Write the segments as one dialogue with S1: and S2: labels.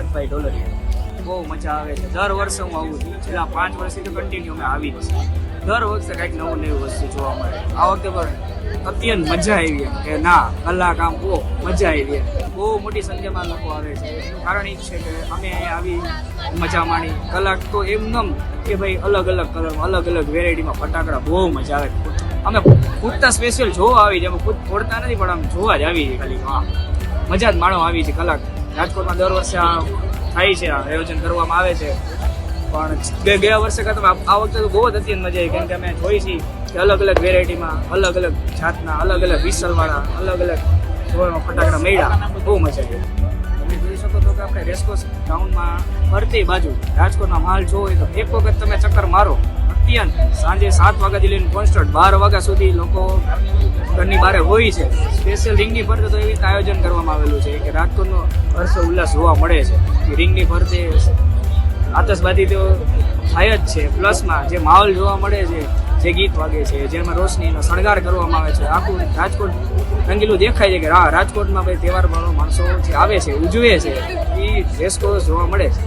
S1: પાર્થભાઈ ઢોલરિયા. બહુ મજા આવે છે. દર વર્ષે હું આવું છું. છેલ્લા 5 વર્ષથી તો કન્ટિન્યુ અમે આવી જ છે. દર વખતે કંઈક નવું વસ્તુ જોવા મળે. આ વખતે પણ અત્યંત મજા આવી એમ કે ના કલાક આમ બહુ મજા આવી એમ. બહુ મોટી સંખ્યામાં લોકો આવે છે. એનું કારણ એ જ છે કે અમે અહીંયા આવી મજા માણી. કલાક તો એમનેમ કે ભાઈ અલગ અલગ કલરમાં અલગ અલગ વેરાયટીમાં ફટાકડા બહુ મજા આવે. અમે ફૂટતા સ્પેશિયલ જોવા આવી છે. અમે ખુદ ફોડતા નથી પણ આમ જોવા જ આવી છે ખાલી. હા મજા જ માણવા આવી છે. કલાક રાજકોટમાં દર વર્ષે આ થાય છે, આયોજન કરવામાં આવે છે. પણ ગયા વર્ષે કરતાં આ વખતે તો બહુ જ અત્યંત મજા આવી. કેમ કે અમે જોઈ છીએ કે અલગ અલગ વેરાયટીમાં અલગ અલગ જાતના અલગ અલગ વિસલવાળા અલગ અલગ જોવામાં ફટાકડા મળ્યા. બહુ મજા આવી. તમે જોઈ શકો છો કે આપણે રેસકોર્સ ગ્રાઉન્ડમાં ફરતી બાજુ રાજકોટના માલ જોવો હોય તો એક વખત તમે ચક્કર મારો. અત્યંત સાંજે 7 વાગ્યાથી લઈને કોન્સ્ટન્ટ 12 વાગ્યા સુધી લોકો ઘરની બહાર હોય છે. સ્પેશિયલ રિંગની ફરતે તો એવી રીતે આયોજન કરવામાં આવેલું છે કે રાજકોટનો હર્ષ ઉલ્લાસ જોવા મળે છે. રિંગની ફરતે આતશબાજી તો થાય જ છે. પ્લસમાં જે માહોલ જોવા મળે છે, જે ગીત વાગે છે, જેમાં રોશનીનો શણગાર કરવામાં આવે છે, આખું રાજકોટ રંગીલું દેખાય છે કે હા રાજકોટમાં ભાઈ તહેવાર માણસો જે આવે છે ઉજવે છે એ રેસકોર્સ જોવા મળે
S2: છે.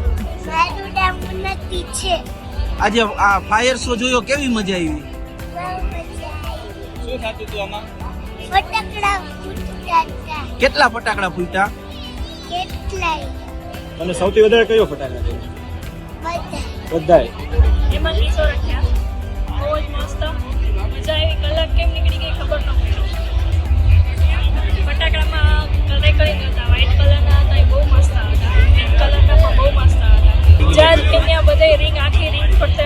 S3: આજે આ ફાયર શો જોયો, કેવી મજા આવી?
S1: શું થતું હતું આમાં?
S2: ફટાકડા ફૂટતા.
S3: કેટલા ફટાકડા ફૂટ્યા?
S2: કેટલાય
S1: અને સૌથી વધારે કયો ફટાકડા છે? બધાય.
S4: એમાં લીસો રાખ્યા. બહુ જ મસ્ત મજા આવી. કલાક કેમ નીકળી ગઈ ખબર ન પડી. ફટાકડામાં કલર કરી હતા. વ્હાઈટ કલરના હતા, એ બહુ મસ્ત હતા. પિંક કલરના પણ બહુ મસ્ત હતા. જ્યાં ત્યાં બધે રિંગ આખી રિંગ ફરતે